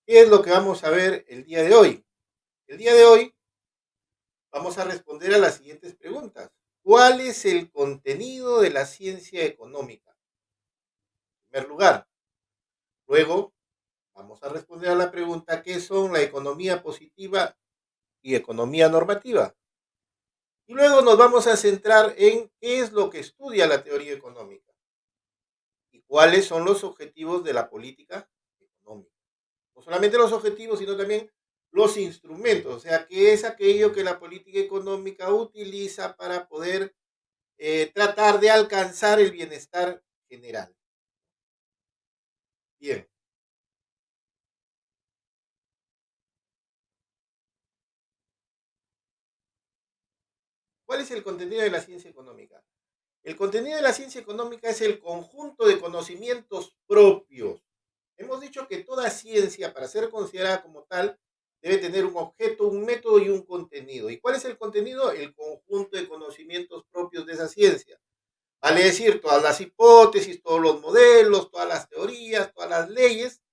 ¿Qué es lo que vamos a ver el día de hoy? El día de hoy vamos a responder a las siguientes preguntas. ¿Cuál es el contenido de la ciencia económica? En primer lugar. Luego vamos a responder a la pregunta ¿qué son la economía positiva y economía normativa? Y luego nos vamos a centrar en qué es lo que estudia la teoría económica y cuáles son los objetivos de la política económica. No solamente los objetivos, sino también los instrumentos, o sea, qué es aquello que la política económica utiliza para poder tratar de alcanzar el bienestar general. Bien, ¿cuál es el contenido de la ciencia económica? El contenido de la ciencia económica es el conjunto de conocimientos propios. Hemos dicho que toda ciencia, para ser considerada como tal, debe tener un objeto, un método y un contenido. ¿Y cuál es el contenido? El conjunto de conocimientos propios de esa ciencia. Vale decir, todas las hipótesis, todos los modelos, todas las teorías, todas las leyes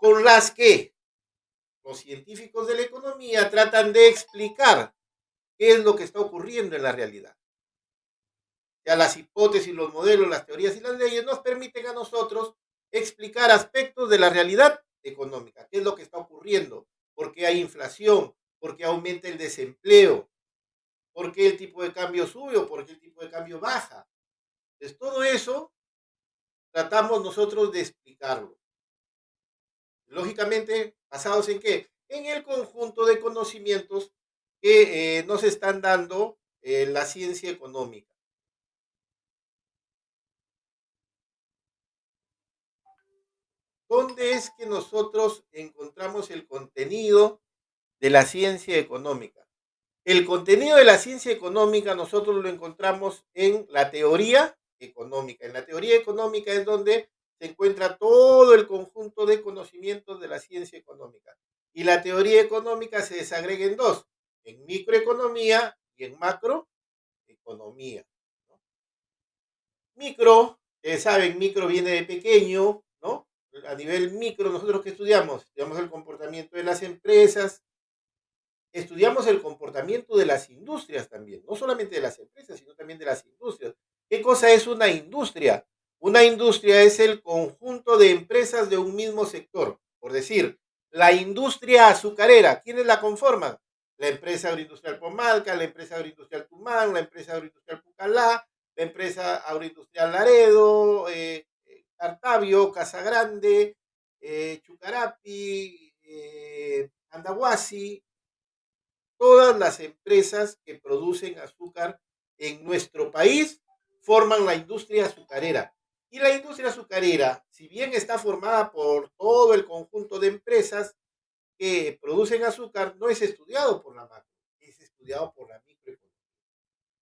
con las que los científicos de la economía tratan de explicar qué es lo que está ocurriendo en la realidad. Ya las hipótesis, los modelos, las teorías y las leyes nos permiten a nosotros explicar aspectos de la realidad económica, qué es lo que está ocurriendo, por qué hay inflación, por qué aumenta el desempleo, por qué el tipo de cambio sube o por qué el tipo de cambio baja. Entonces, todo eso tratamos nosotros de explicarlo. Lógicamente, ¿basados en qué? En el conjunto de conocimientos que nos están dando la ciencia económica. ¿Dónde es que nosotros encontramos el contenido de la ciencia económica? El contenido de la ciencia económica nosotros lo encontramos en la teoría económica. En la teoría económica es donde se encuentra todo el conjunto de conocimientos de la ciencia económica. Y la teoría económica se desagrega en dos, en microeconomía y en macroeconomía. ¿No? Micro, saben, micro viene de pequeño, ¿no? A nivel micro, nosotros que estudiamos, estudiamos el comportamiento de las empresas, estudiamos el comportamiento de las industrias también, no solamente de las empresas, sino también de las industrias. ¿Qué cosa es una industria? Una industria es el conjunto de empresas de un mismo sector. Por decir, la industria azucarera, ¿quiénes la conforman? La empresa agroindustrial Pomalca, la empresa agroindustrial Tumán, la empresa agroindustrial Pucallá, la empresa agroindustrial Laredo, Cartavio, Casagrande, Chucarapi, Andahuasi, todas las empresas que producen azúcar en nuestro país forman la industria azucarera. Y la industria azucarera, si bien está formada por todo el conjunto de empresas que producen azúcar, no es estudiado por la macro, es estudiado por la microeconomía.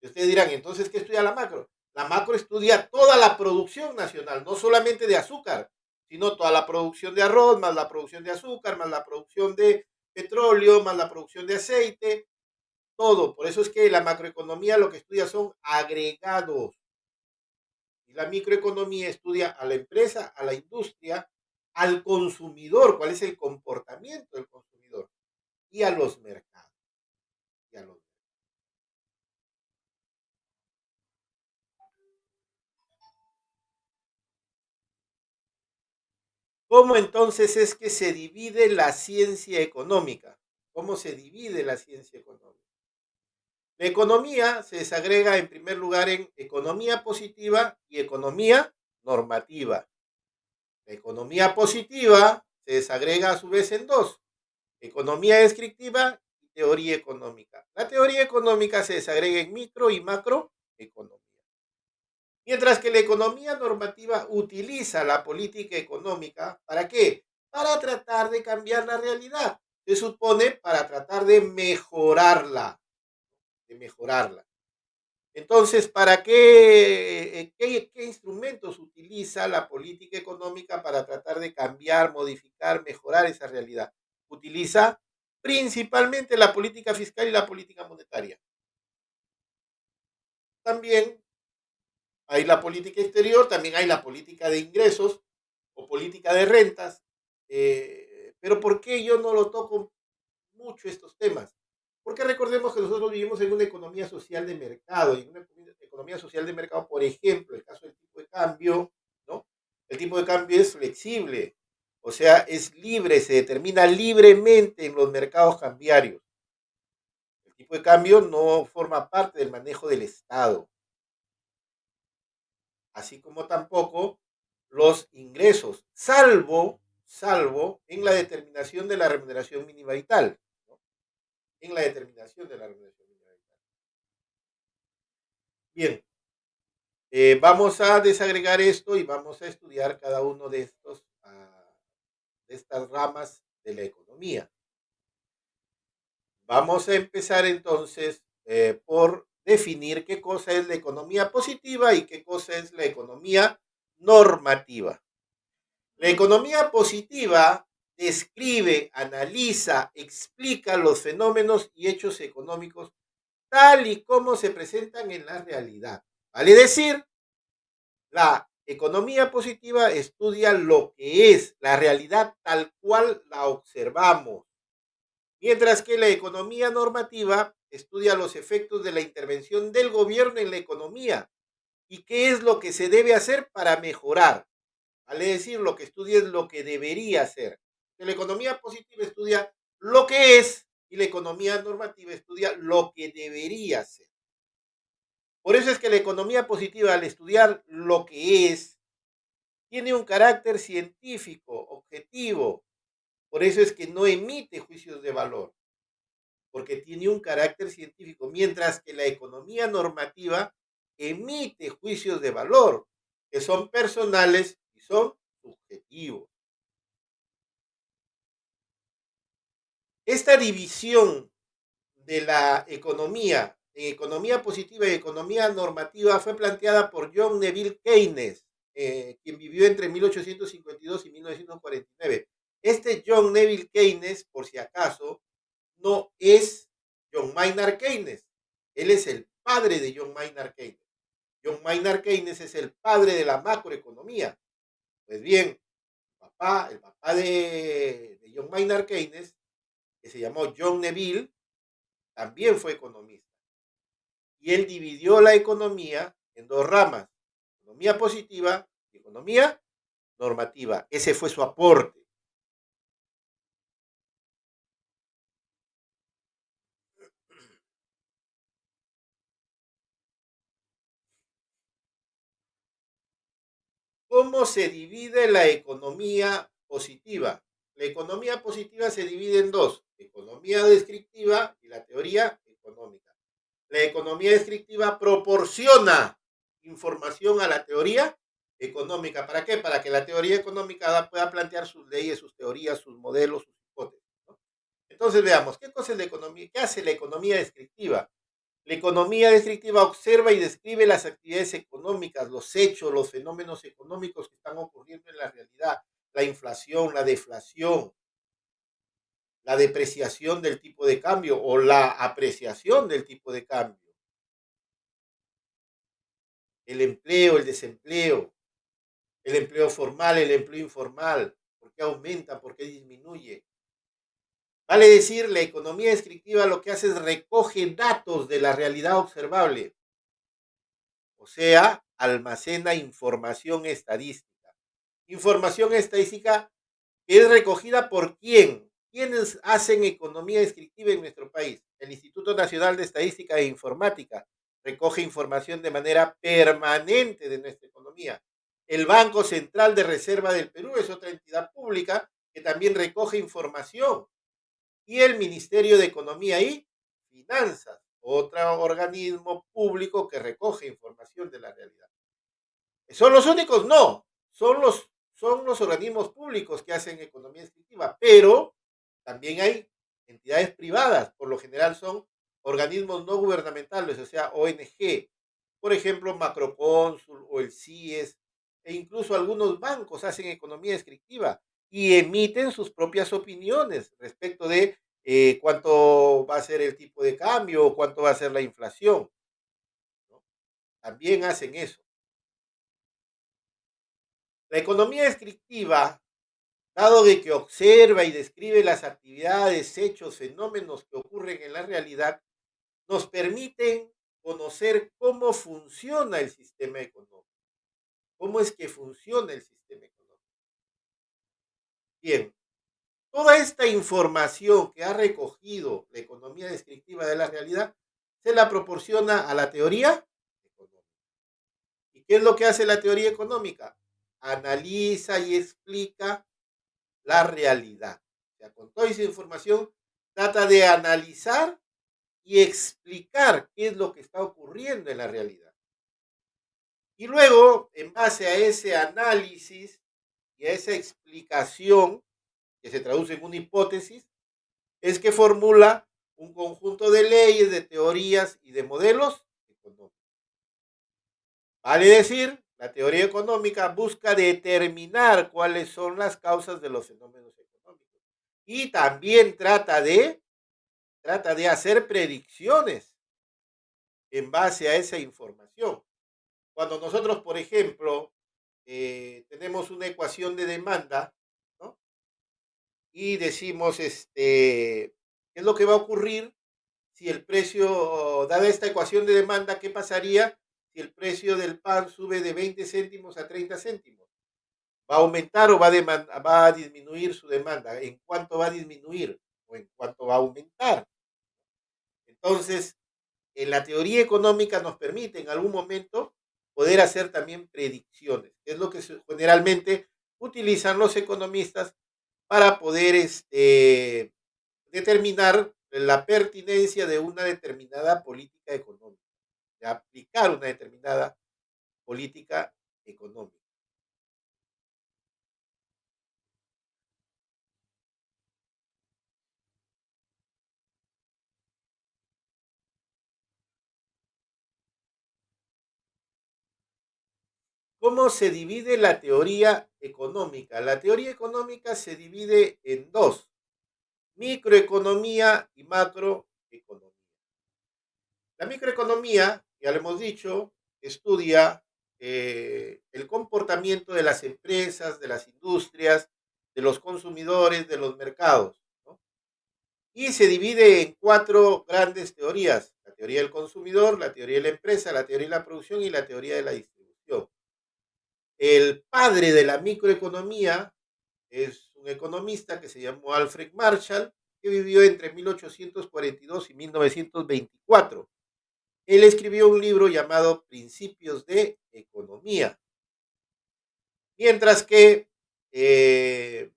Y ustedes dirán, entonces, ¿qué estudia la macro? La macro estudia toda la producción nacional, no solamente de azúcar, sino toda la producción de arroz, más la producción de azúcar, más la producción de petróleo, más la producción de aceite, todo. Por eso es que la macroeconomía lo que estudia son agregados. Y la microeconomía estudia a la empresa, a la industria, al consumidor, cuál es el comportamiento del consumidor, y a los mercados. Y a los... ¿Cómo entonces es que se divide la ciencia económica? ¿Cómo se divide la ciencia económica? La economía se desagrega en primer lugar en economía positiva y economía normativa. La economía positiva se desagrega a su vez en dos, economía descriptiva y teoría económica. La teoría económica se desagrega en micro y macroeconomía. Mientras que la economía normativa utiliza la política económica, ¿para qué? Para tratar de cambiar la realidad. Se supone para tratar de mejorarla, de mejorarla. Entonces, ¿para qué instrumentos utiliza la política económica para tratar de cambiar, modificar, mejorar esa realidad? Utiliza principalmente la política fiscal y la política monetaria. También hay la política exterior, también hay la política de ingresos o política de rentas, Pero ¿por qué yo no lo toco mucho estos temas? Porque recordemos que nosotros vivimos en una economía social de mercado, y en una economía social de mercado, por ejemplo, el caso del tipo de cambio, ¿no? El tipo de cambio es flexible, o sea, es libre, se determina libremente en los mercados cambiarios. El tipo de cambio no forma parte del manejo del Estado, así como tampoco los ingresos, salvo en la determinación de la remuneración mínima vital, ¿no? En la determinación de la remuneración mínima vital. Bien, vamos a desagregar esto y vamos a estudiar cada uno de de estas ramas de la economía. Vamos a empezar entonces por definir qué cosa es la economía positiva y qué cosa es la economía normativa. La economía positiva describe, analiza, explica los fenómenos y hechos económicos tal y como se presentan en la realidad. Vale decir, la economía positiva estudia lo que es la realidad tal cual la observamos, mientras que la economía normativa estudia los efectos de la intervención del gobierno en la economía y qué es lo que se debe hacer para mejorar. Vale decir, lo que estudia es lo que debería hacer. La economía positiva estudia lo que es y la economía normativa estudia lo que debería ser. Por eso es que la economía positiva, al estudiar lo que es, tiene un carácter científico, objetivo. Por eso es que no emite juicios de valor, porque tiene un carácter científico, mientras que la economía normativa emite juicios de valor, que son personales y son subjetivos. Esta división de la economía en economía positiva y economía normativa fue planteada por John Neville Keynes, quien vivió entre 1852 y 1949. Este John Neville Keynes, por si acaso, no es John Maynard Keynes. Él es el padre de John Maynard Keynes. John Maynard Keynes es el padre de la macroeconomía. Pues bien, el papá de John Maynard Keynes, que se llamó John Neville, también fue economista. Y él dividió la economía en dos ramas, economía positiva y economía normativa. Ese fue su aporte. ¿Cómo se divide la economía positiva? La economía positiva se divide en dos, economía descriptiva y la teoría económica. La economía descriptiva proporciona información a la teoría económica. ¿Para qué? Para que la teoría económica pueda plantear sus leyes, sus teorías, sus modelos, sus hipótesis, ¿no? Entonces veamos, ¿qué cosa es la economía? ¿Qué hace la economía descriptiva? La economía descriptiva observa y describe las actividades económicas, los hechos, los fenómenos económicos que están ocurriendo en la realidad, la inflación, la deflación, la depreciación del tipo de cambio o la apreciación del tipo de cambio, el empleo, el desempleo, el empleo formal, el empleo informal, por qué aumenta, por qué disminuye. Vale decir, la economía descriptiva lo que hace es recoge datos de la realidad observable, o sea, almacena información estadística. Información estadística que es recogida por quién. ¿Quiénes hacen economía descriptiva en nuestro país? El Instituto Nacional de Estadística e Informática recoge información de manera permanente de nuestra economía. El Banco Central de Reserva del Perú es otra entidad pública que también recoge información. Y el Ministerio de Economía y Finanzas, otro organismo público que recoge información de la realidad. ¿Son los únicos? No, son los organismos públicos que hacen economía descriptiva, pero también hay entidades privadas, por lo general son organismos no gubernamentales, o sea, ONG, por ejemplo, Macrocónsul o el CIES, e incluso algunos bancos hacen economía descriptiva y emiten sus propias opiniones respecto de cuánto va a ser el tipo de cambio o cuánto va a ser la inflación, ¿no? También hacen eso. La economía descriptiva dado de que observa y describe las actividades, hechos, fenómenos que ocurren en la realidad, nos permiten conocer cómo funciona el sistema económico, cómo es que funciona el sistema económico. Bien, toda esta información que ha recogido la economía descriptiva de la realidad se la proporciona a la teoría económica. ¿Y qué es lo que hace la teoría económica? Analiza y explica la realidad. O sea, con toda esa información trata de analizar y explicar qué es lo que está ocurriendo en la realidad. Y luego, en base a ese análisis y a esa explicación, que se traduce en una hipótesis, es que formula un conjunto de leyes, de teorías y de modelos económicos. Vale decir, la teoría económica busca determinar cuáles son las causas de los fenómenos económicos y también trata de hacer predicciones en base a esa información. Cuando nosotros, por ejemplo, tenemos una ecuación de demanda, ¿no? Y decimos, ¿qué es lo que va a ocurrir si el precio, dada esta ecuación de demanda, qué pasaría si el precio del pan sube de 20 céntimos a 30 céntimos? ¿Va a aumentar o va a disminuir su demanda? ¿En cuánto va a disminuir o en cuánto va a aumentar? Entonces, en la teoría económica nos permite en algún momento poder hacer también predicciones, que es lo que generalmente utilizan los economistas para poder determinar la pertinencia de una determinada política económica, de aplicar una determinada política económica. ¿Cómo se divide la teoría económica? La teoría económica se divide en dos: microeconomía y macroeconomía. La microeconomía, ya lo hemos dicho, estudia el comportamiento de las empresas, de las industrias, de los consumidores, de los mercados, ¿no? Y se divide en cuatro grandes teorías: la teoría del consumidor, la teoría de la empresa, la teoría de la producción y la teoría de la distribución. El padre de la microeconomía es un economista que se llamó Alfred Marshall, que vivió entre 1842 y 1924. Él escribió un libro llamado Principios de Economía, mientras que eh,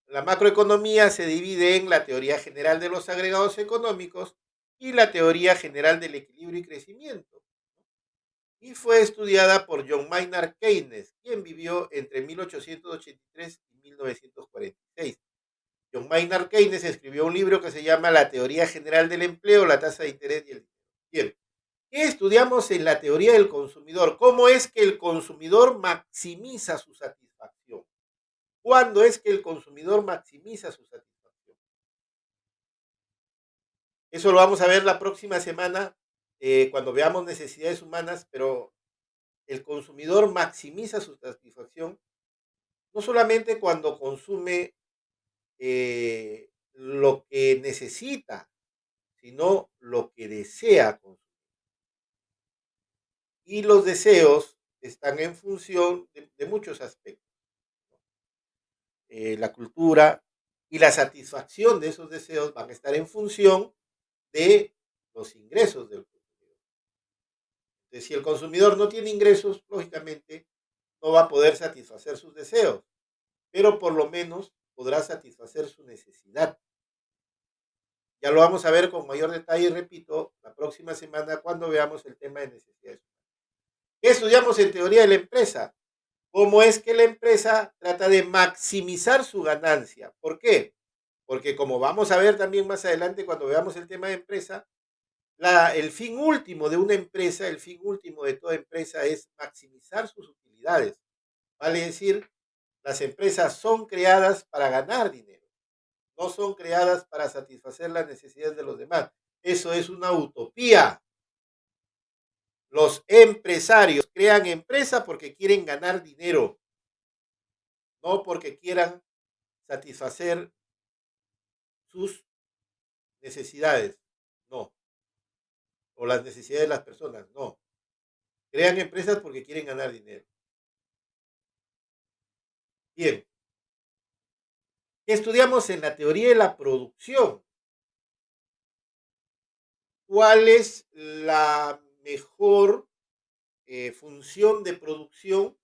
la macroeconomía se divide en la teoría general de los agregados económicos y la teoría general del equilibrio y crecimiento, y fue estudiada por John Maynard Keynes, quien vivió entre 1883 y 1946. John Maynard Keynes escribió un libro que se llama La teoría general del empleo, la tasa de interés y el dinero. Bien, ¿qué estudiamos en la teoría del consumidor? ¿Cómo es que el consumidor maximiza su satisfacción? ¿Cuándo es que el consumidor maximiza su satisfacción? Eso lo vamos a ver la próxima semana, cuando veamos necesidades humanas, pero el consumidor maximiza su satisfacción no solamente cuando consume lo que necesita, sino lo que desea consumir. Y los deseos están en función de muchos aspectos, ¿no? La cultura y la satisfacción de esos deseos van a estar en función de los ingresos del consumidor. Entonces, si el consumidor no tiene ingresos, lógicamente no va a poder satisfacer sus deseos, pero por lo menos podrá satisfacer su necesidad. Ya lo vamos a ver con mayor detalle, repito, la próxima semana cuando veamos el tema de necesidades. ¿Qué estudiamos en teoría de la empresa? ¿Cómo es que la empresa trata de maximizar su ganancia? ¿Por qué? Porque como vamos a ver también más adelante cuando veamos el tema de empresa, el fin último de una empresa, el fin último de toda empresa es maximizar sus utilidades. Vale decir, las empresas son creadas para ganar dinero, no son creadas para satisfacer las necesidades de los demás. Eso es una utopía. Los empresarios crean empresa porque quieren ganar dinero, no porque quieran satisfacer sus necesidades, no, o las necesidades de las personas, no. Crean empresas porque quieren ganar dinero. Bien, ¿qué estudiamos en la teoría de la producción? ¿Cuál es la mejor función de producción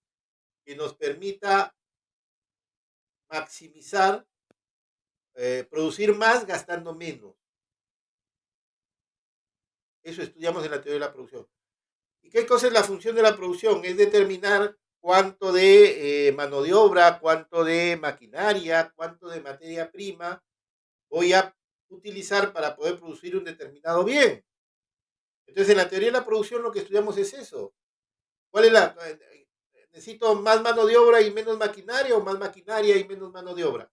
que nos permita maximizar, producir más gastando menos? Eso estudiamos en la teoría de la producción. ¿Y qué cosa es la función de la producción? Es determinar cuánto de mano de obra, cuánto de maquinaria, cuánto de materia prima voy a utilizar para poder producir un determinado bien. Entonces, en la teoría de la producción lo que estudiamos es eso. ¿Cuál es la? ¿Necesito más mano de obra y menos maquinaria o más maquinaria y menos mano de obra?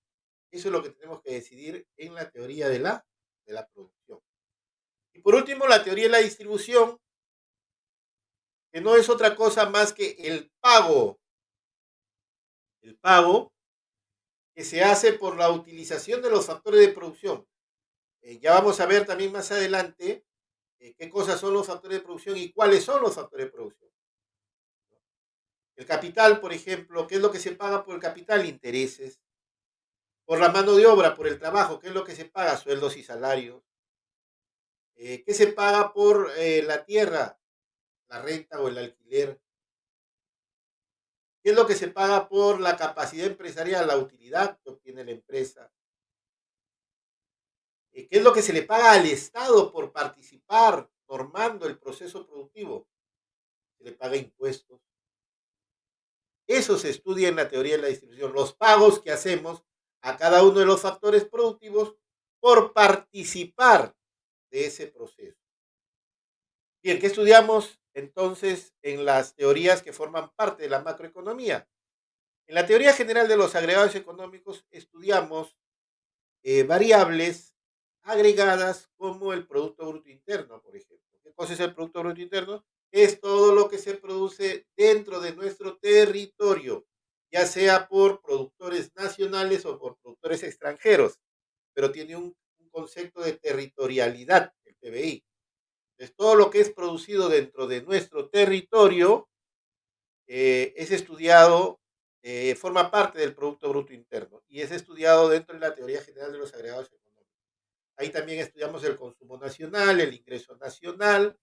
Eso es lo que tenemos que decidir en la teoría de la producción. Y por último, la teoría de la distribución, que no es otra cosa más que el pago que se hace por la utilización de los factores de producción. Ya vamos a ver también más adelante qué cosas son los factores de producción y cuáles son los factores de producción. El capital, por ejemplo, ¿qué es lo que se paga por el capital? Intereses. Por la mano de obra, por el trabajo, ¿qué es lo que se paga? Sueldos y salarios. ¿Qué se paga por la tierra? La renta o el alquiler. ¿Qué es lo que se paga por la capacidad empresarial? La utilidad que obtiene la empresa. ¿Qué es lo que se le paga al Estado por participar normando el proceso productivo? Se le paga impuestos. Eso se estudia en la teoría de la distribución, los pagos que hacemos a cada uno de los factores productivos por participar de ese proceso. Bien, ¿qué estudiamos entonces en las teorías que forman parte de la macroeconomía? En la teoría general de los agregados económicos estudiamos variables agregadas como el Producto Bruto Interno, por ejemplo. ¿Qué cosa es el Producto Bruto Interno? Es todo lo que se produce dentro de nuestro territorio, ya sea por productores nacionales o por productores extranjeros, pero tiene un concepto de territorialidad, el PBI. Entonces, todo lo que es producido dentro de nuestro territorio es estudiado, forma parte del Producto Bruto Interno y es estudiado dentro de la teoría general de los agregados económicos. Ahí también estudiamos el consumo nacional, el ingreso nacional,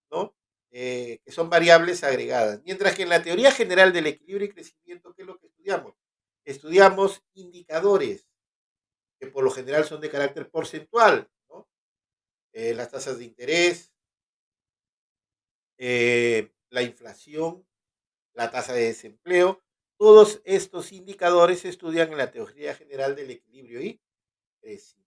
¿no? Que son variables agregadas. Mientras que en la teoría general del equilibrio y crecimiento, ¿qué es lo que estudiamos? Estudiamos indicadores que por lo general son de carácter porcentual, ¿no? Las tasas de interés, la inflación, la tasa de desempleo. Todos estos indicadores se estudian en la teoría general del equilibrio y crecimiento.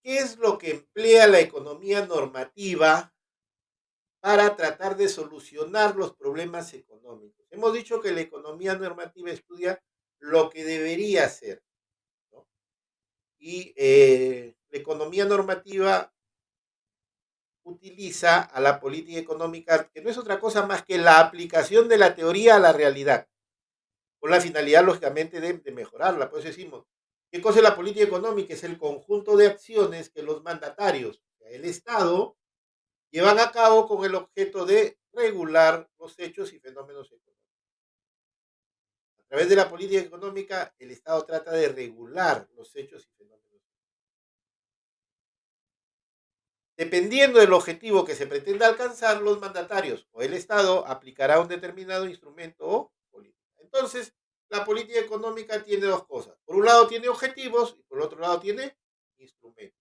¿Qué es lo que emplea la economía normativa para tratar de solucionar los problemas económicos? Hemos dicho que la economía normativa estudia lo que debería ser, ¿no? Y la economía normativa utiliza a la política económica, que no es otra cosa más que la aplicación de la teoría a la realidad, con la finalidad, lógicamente, de mejorarla. Por eso decimos, ¿qué cosa es la política económica? Es el conjunto de acciones que los mandatarios, el Estado, llevan a cabo con el objeto de regular los hechos y fenómenos económicos. A través de la política económica, el Estado trata de regular los hechos y fenómenos. Dependiendo del objetivo que se pretenda alcanzar, los mandatarios o el Estado aplicará un determinado instrumento o política. Entonces, la política económica tiene dos cosas. Por un lado tiene objetivos y por otro lado tiene instrumentos,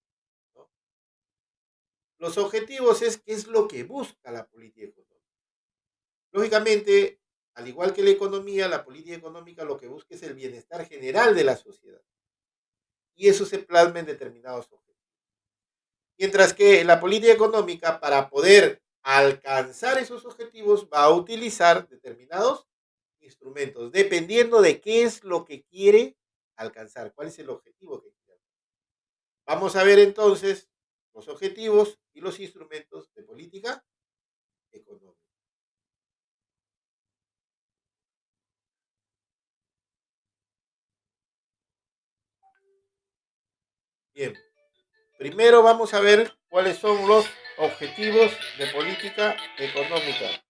¿no? Los objetivos es qué es lo que busca la política económica. Lógicamente, al igual que la economía, la política económica lo que busca es el bienestar general de la sociedad. Y eso se plasma en determinados objetivos. Mientras que la política económica, para poder alcanzar esos objetivos, va a utilizar determinados instrumentos, dependiendo de qué es lo que quiere alcanzar, cuál es el objetivo que quiere alcanzar. Vamos a ver entonces los objetivos y los instrumentos de política económica. Bien, primero vamos a ver cuáles son los objetivos de política económica.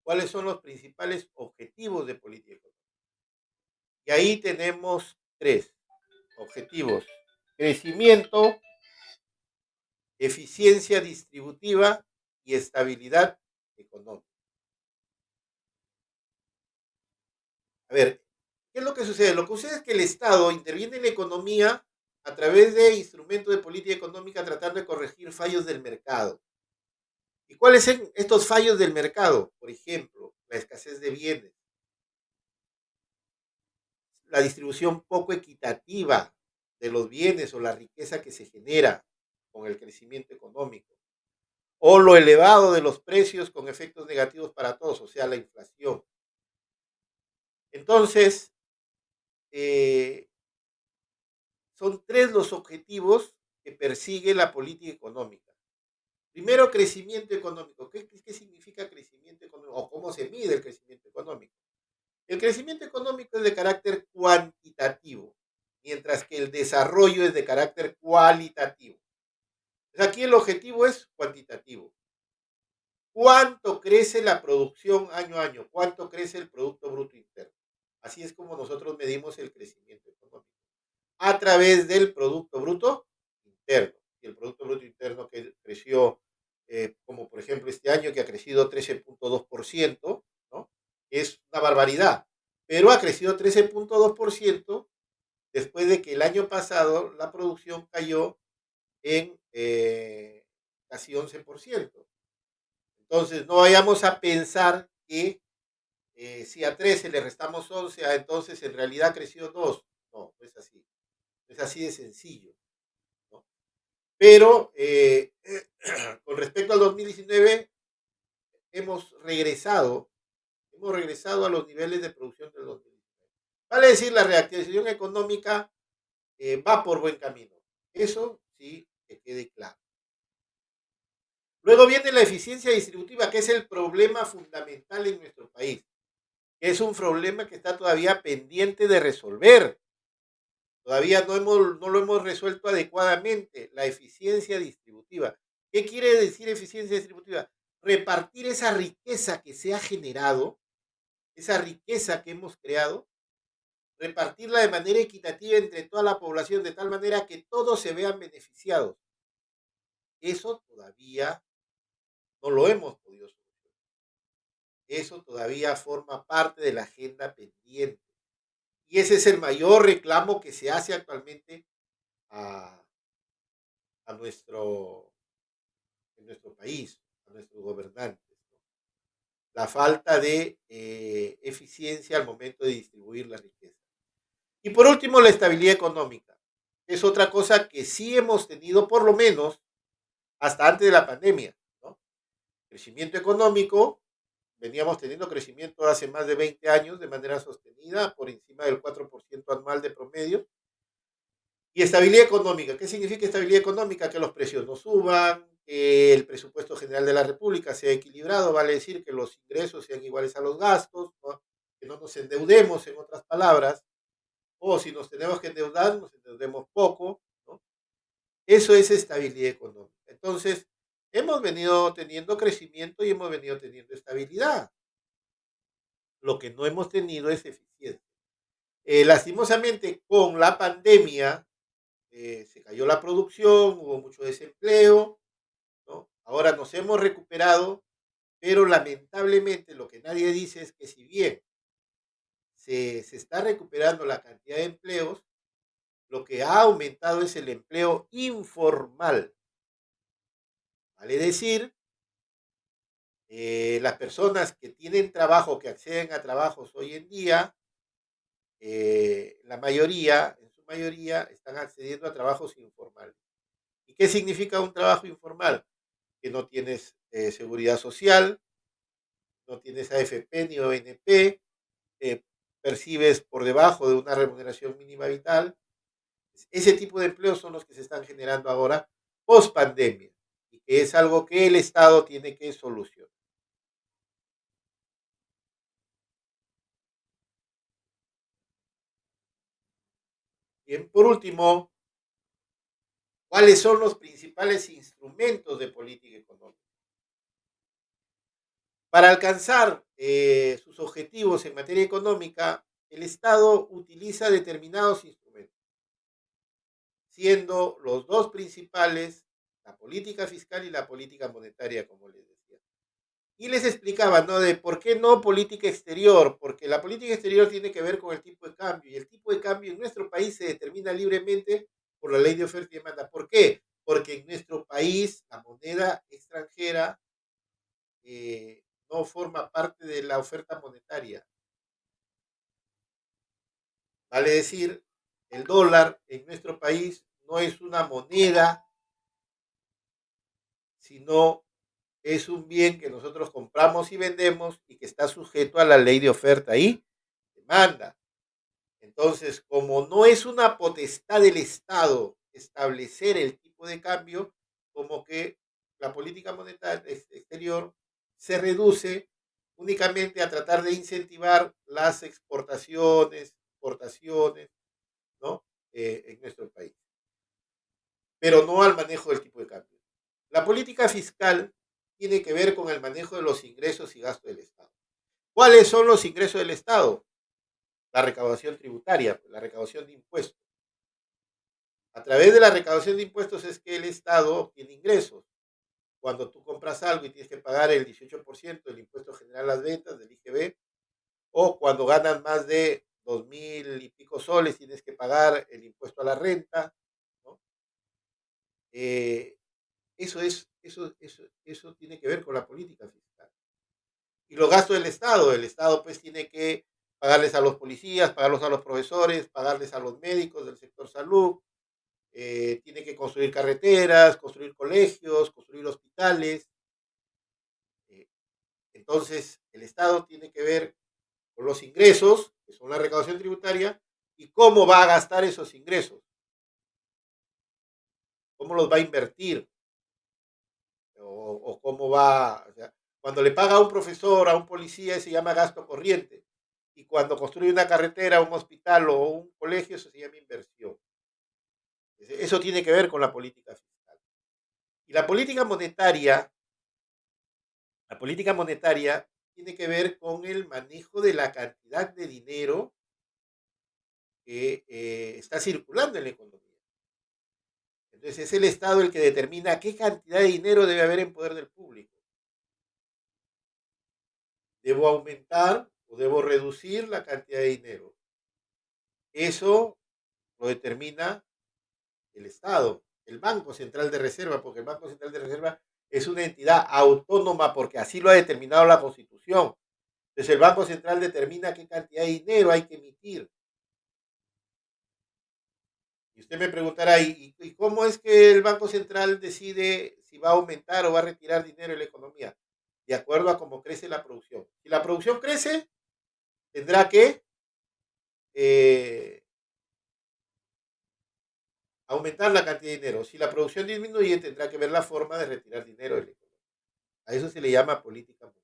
¿Cuáles son los principales objetivos de política económica? Y ahí tenemos tres objetivos: crecimiento, eficiencia distributiva y estabilidad económica. A ver, ¿qué es lo que sucede? Lo que sucede es que el Estado interviene en la economía a través de instrumentos de política económica tratando de corregir fallos del mercado. ¿Y cuáles son estos fallos del mercado? Por ejemplo, la escasez de bienes, la distribución poco equitativa de los bienes o la riqueza que se genera con el crecimiento económico, o lo elevado de los precios con efectos negativos para todos, o sea, la inflación. Entonces, eh, son tres los objetivos que persigue la política económica. Primero, crecimiento económico. ¿Qué significa crecimiento económico? ¿O cómo se mide el crecimiento económico? El crecimiento económico es de carácter cuantitativo, mientras que el desarrollo es de carácter cualitativo. Pues aquí el objetivo es cuantitativo. ¿Cuánto crece la producción año a año? ¿Cuánto crece el Producto Bruto Interno? Así es como nosotros medimos el crecimiento económico, a través del Producto Bruto Interno. Y el Producto Bruto Interno que creció, como por ejemplo este año, que ha crecido 13.2%, ¿no? Es una barbaridad, pero ha crecido 13.2% después de que el año pasado la producción cayó en casi 11%. Entonces, no vayamos a pensar que si a 13 le restamos 11, entonces en realidad creció 2. No, no es así. No es así de sencillo, ¿no? Pero con respecto al 2019, hemos regresado a los niveles de producción del 2019. Vale decir, la reactivación económica va por buen camino. Eso sí que quede claro. Luego viene la eficiencia distributiva, que es el problema fundamental en nuestro país. Es un problema que está todavía pendiente de resolver. Todavía no lo hemos resuelto adecuadamente, la eficiencia distributiva. ¿Qué quiere decir eficiencia distributiva? Repartir esa riqueza que se ha generado, esa riqueza que hemos creado, repartirla de manera equitativa entre toda la población, de tal manera que todos se vean beneficiados. Eso todavía no lo hemos podido solucionar. Eso todavía forma parte de la agenda pendiente. Y ese es el mayor reclamo que se hace actualmente a, a nuestro país, a nuestros gobernantes, ¿no? La falta de eficiencia al momento de distribuir la riqueza. Y por último, la estabilidad económica. Es otra cosa que sí hemos tenido, por lo menos, hasta antes de la pandemia, ¿no? Crecimiento económico, veníamos teniendo crecimiento hace más de 20 años de manera sostenida, por encima del 4% anual de promedio. Y estabilidad económica. ¿Qué significa estabilidad económica? Que los precios no suban, que el presupuesto general de la República sea equilibrado, vale decir que los ingresos sean iguales a los gastos, ¿no? Que no nos endeudemos, en otras palabras, o si nos tenemos que endeudar, nos endeudemos poco, ¿no? Eso es estabilidad económica. Entonces, hemos venido teniendo crecimiento y hemos venido teniendo estabilidad. Lo que no hemos tenido es eficiencia. Lastimosamente, con la pandemia, se cayó la producción, hubo mucho desempleo, ¿no? Ahora nos hemos recuperado, pero lamentablemente lo que nadie dice es que si bien se está recuperando la cantidad de empleos, lo que ha aumentado es el empleo informal. Vale decir, las personas que tienen trabajo, que acceden a trabajos hoy en día, la mayoría, en su mayoría, están accediendo a trabajos informales. ¿Y qué significa un trabajo informal? Que no tienes seguridad social, no tienes AFP ni ONP, percibes por debajo de una remuneración mínima vital Ese tipo de empleos son los que se están generando ahora post pandemia y que es algo que el Estado tiene que solucionar. Bien, por último, ¿cuáles son los principales instrumentos de política económica? Para alcanzar sus objetivos en materia económica, el Estado utiliza determinados instrumentos, siendo los dos principales la política fiscal y la política monetaria, como les decía. Y les explicaba, ¿no? De por qué no política exterior, porque la política exterior tiene que ver con el tipo de cambio, y el tipo de cambio en nuestro país se determina libremente por la ley de oferta y demanda. ¿Por qué? Porque en nuestro país la moneda extranjera no forma parte de la oferta monetaria. Vale decir, el dólar en nuestro país no es una moneda, sino es un bien que nosotros compramos y vendemos y que está sujeto a la ley de oferta y demanda. Entonces, como no es una potestad del Estado establecer el tipo de cambio, como que la política monetaria exterior se reduce únicamente a tratar de incentivar las exportaciones, exportaciones, ¿no? En nuestro país, pero no al manejo del tipo de cambio. La política fiscal tiene que ver con el manejo de los ingresos y gastos del Estado. ¿Cuáles son los ingresos del Estado? La recaudación tributaria, la recaudación de impuestos. A través de la recaudación de impuestos es que el Estado obtiene ingresos. Cuando tú compras algo y tienes que pagar el 18% del impuesto general a las ventas, del IGB, o cuando ganas más de 2.000 y pico soles tienes que pagar el impuesto a la renta, ¿no? Eh, eso tiene que ver con la política fiscal. Y los gastos del Estado, el Estado pues tiene que pagarles a los policías, pagarlos a los profesores, pagarles a los médicos del sector salud, tiene que construir carreteras, construir colegios, construir hospitales. eh, entonces, el Estado tiene que ver con los ingresos, que son la recaudación tributaria, y cómo va a gastar esos ingresos, cómo los va a invertir, o cómo va, o sea, cuando le paga a un profesor, a un policía, se llama gasto corriente, y cuando construye una carretera, un hospital o un colegio, eso se llama inversión. Eso tiene que ver con la política fiscal. Y la política monetaria tiene que ver con el manejo de la cantidad de dinero que está circulando en la economía. Entonces es el Estado el que determina qué cantidad de dinero debe haber en poder del público. ¿Debo aumentar o debo reducir la cantidad de dinero? Eso lo determina el Estado, el Banco Central de Reserva, porque el Banco Central de Reserva es una entidad autónoma porque así lo ha determinado la Constitución. Entonces el Banco Central determina qué cantidad de dinero hay que emitir. Y usted me preguntará, ¿y cómo es que el Banco Central decide si va a aumentar o va a retirar dinero en la economía? De acuerdo a cómo crece la producción. Si la producción crece, tendrá que eh, aumentar la cantidad de dinero. Si la producción disminuye, tendrá que ver la forma de retirar dinero de la economía. A eso se le llama política monetaria.